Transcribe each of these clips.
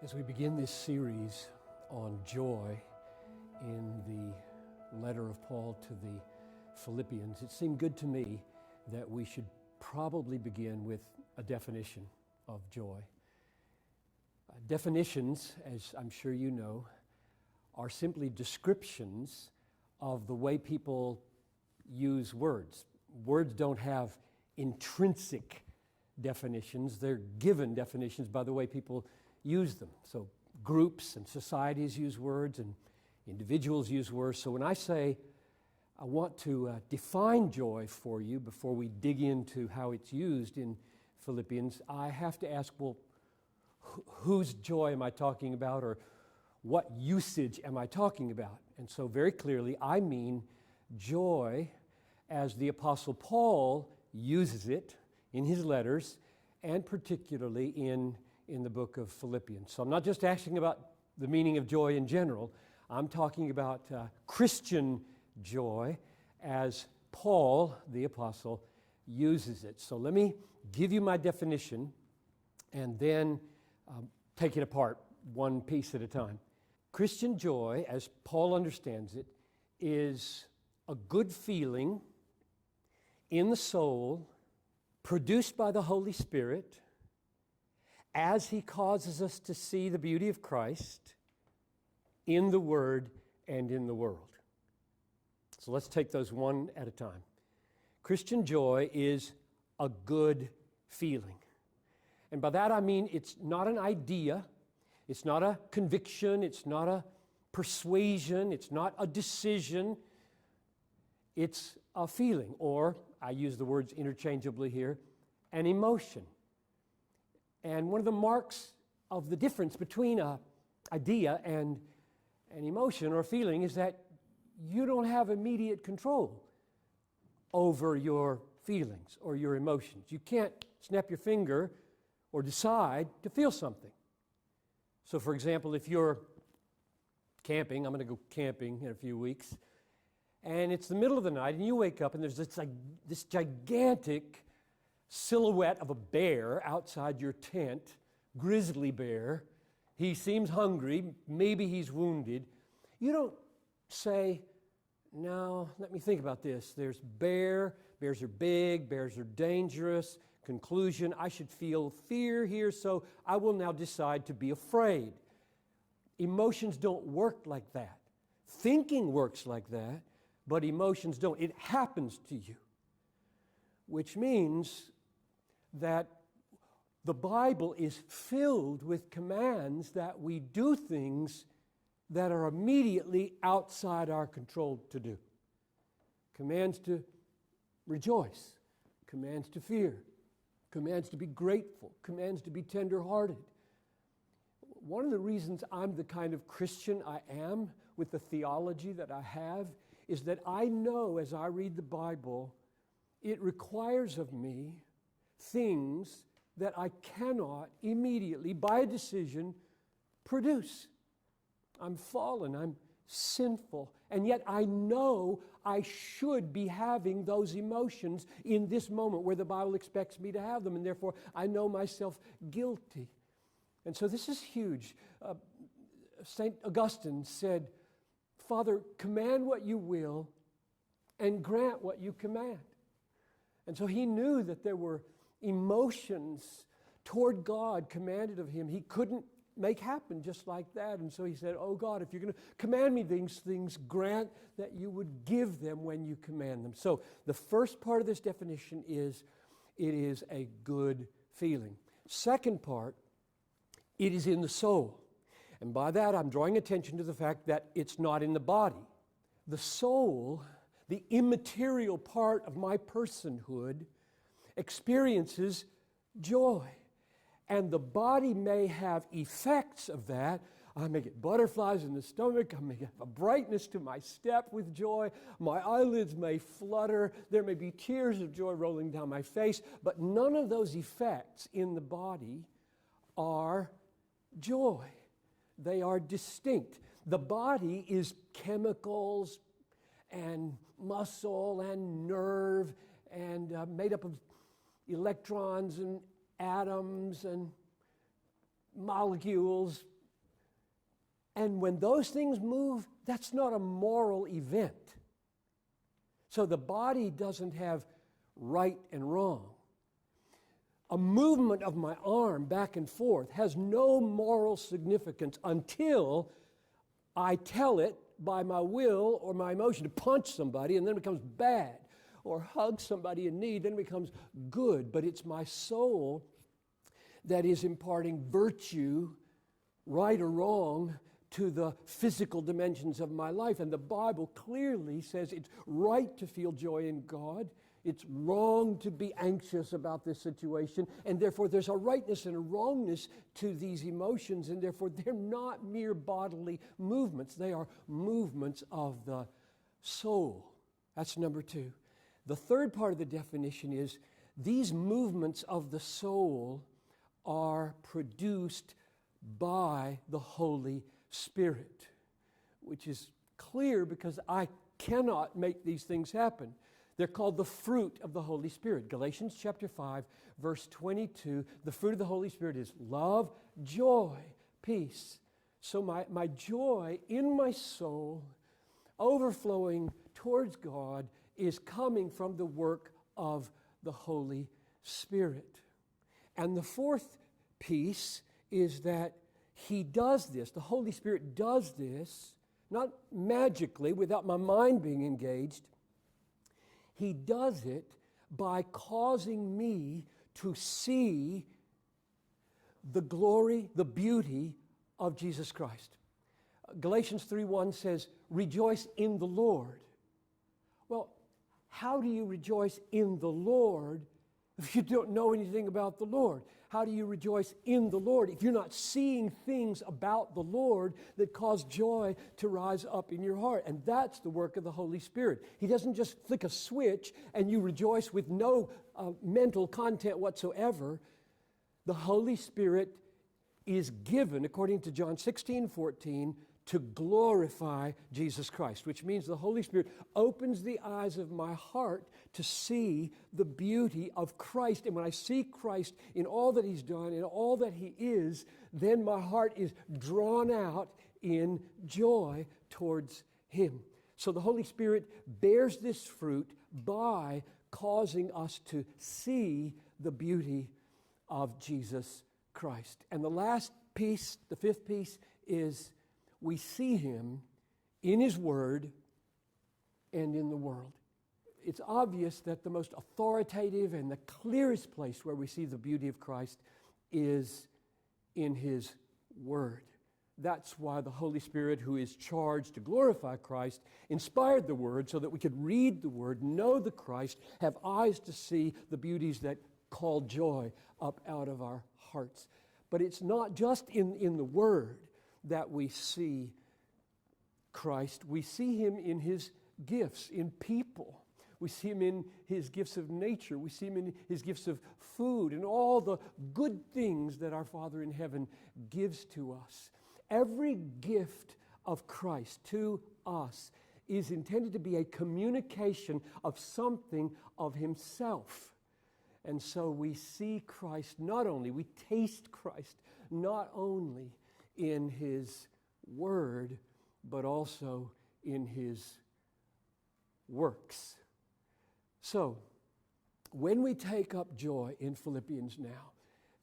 As we begin this series on joy in the letter of Paul to the Philippians, it seemed good to me that we should probably begin with a definition of joy. Definitions, as I'm sure you know, are simply descriptions of the way people use words. Words don't have intrinsic definitions. They're given definitions by the way people use them. So groups and societies use words and individuals use words. So when I say I want to define joy for you before we dig into how it's used in Philippians, I have to ask, well, whose joy am I talking about, or what usage am I talking about? And so very clearly I mean joy as the Apostle Paul uses it in his letters, and particularly in the book of Philippians. So I'm not just asking about the meaning of joy in general. I'm talking about Christian joy as Paul, the apostle, uses it. So let me give you my definition and then take it apart one piece at a time. Christian joy, as Paul understands it, is a good feeling in the soul produced by the Holy Spirit as He causes us to see the beauty of Christ in the Word and in the world. So let's take those one at a time. Christian joy is a good feeling. And by that I mean it's not an idea, it's not a conviction, it's not a persuasion, it's not a decision. It's a feeling, or I use the words interchangeably here, an emotion. And one of the marks of the difference between an idea and an emotion or feeling is that you don't have immediate control over your feelings or your emotions. You can't snap your finger or decide to feel something. So for example, if you're camping, I'm going to go camping in a few weeks, and it's the middle of the night and you wake up and there's this gigantic silhouette of a bear outside your tent, Grizzly Bear. He seems hungry, maybe he's wounded. You don't say, no, let me think about this. There's bears are big, bears are dangerous. Conclusion, I should feel fear here, so I will now decide to be afraid. Emotions don't work like that. Thinking works like that, but emotions don't. It happens to you, which means that the Bible is filled with commands that we do things that are immediately outside our control to do. Commands to rejoice, commands to fear, commands to be grateful, commands to be tender-hearted. One of the reasons I'm the kind of Christian I am with the theology that I have is that I know as I read the Bible, it requires of me things that I cannot immediately, by a decision, produce. I'm fallen, I'm sinful, and yet I know I should be having those emotions in this moment where the Bible expects me to have them, and therefore I know myself guilty. And so this is huge. St. Augustine said, Father, command what you will and grant what you command. And so he knew that there were emotions toward God commanded of him he couldn't make happen just like that. And so he said, oh God, if you're going to command me these things, grant that you would give them when you command them. So the first part of this definition is it is a good feeling. Second part, it is in the soul. And by that I'm drawing attention to the fact that it's not in the body. The soul, the immaterial part of my personhood, experiences joy. And the body may have effects of that. I may get butterflies in the stomach. I may have a brightness to my step with joy. My eyelids may flutter. There may be tears of joy rolling down my face. But none of those effects in the body are joy. They are distinct. The body is chemicals and muscle and nerve and made up of electrons and atoms and molecules, And when those things move, that's not a moral event. So the body doesn't have right and wrong. A movement of my arm back and forth has no moral significance until I tell it by my will or my emotion to punch somebody, and then it becomes bad. Or hug somebody in need, then it becomes good. But it's my soul that is imparting virtue, right or wrong, to the physical dimensions of my life. And the Bible clearly says it's right to feel joy in God. It's wrong to be anxious about this situation. And therefore there's a rightness and a wrongness to these emotions. And therefore they're not mere bodily movements. They are movements of the soul. That's number two. The third part of the definition is these movements of the soul are produced by the Holy Spirit, which is clear because I cannot make these things happen. They're called the fruit of the Holy Spirit. Galatians chapter 5, verse 22, the fruit of the Holy Spirit is love, joy, peace. So my joy in my soul, overflowing towards God, is coming from the work of the Holy Spirit. And the fourth piece is that He does this, the Holy Spirit does this, not magically without my mind being engaged. He does it by causing me to see the glory, the beauty of Jesus Christ. Galatians 3:1 says, rejoice in the Lord. Well, how do you rejoice in the Lord if you don't know anything about the Lord? How do you rejoice in the Lord if you're not seeing things about the Lord that cause joy to rise up in your heart? And that's the work of the Holy Spirit. He doesn't just flick a switch and you rejoice with no mental content whatsoever. The Holy Spirit is given, according to John 16:14, to glorify Jesus Christ, which means the Holy Spirit opens the eyes of my heart to see the beauty of Christ. And when I see Christ in all that He's done, in all that He is, then my heart is drawn out in joy towards Him. So the Holy Spirit bears this fruit by causing us to see the beauty of Jesus Christ. And the last piece, the fifth piece, is we see Him in His Word and in the world. It's obvious that the most authoritative and the clearest place where we see the beauty of Christ is in His Word. That's why the Holy Spirit, who is charged to glorify Christ, inspired the Word so that we could read the Word, know the Christ, have eyes to see the beauties that call joy up out of our hearts. But it's not just in the Word that we see Christ. We see Him in His gifts, in people. We see Him in His gifts of nature. We see Him in His gifts of food and all the good things that our Father in heaven gives to us. Every gift of Christ to us is intended to be a communication of something of Himself. And so we see Christ not only, we taste Christ not only in His Word, but also in His works. So, when we take up joy in Philippians now,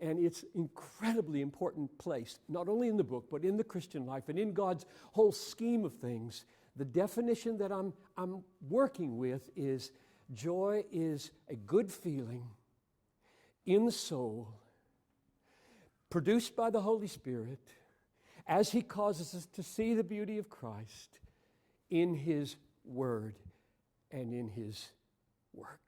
and it's incredibly important place, not only in the book, but in the Christian life and in God's whole scheme of things, the definition that I'm working with is joy is a good feeling in the soul, produced by the Holy Spirit, as He causes us to see the beauty of Christ in His Word and in His work.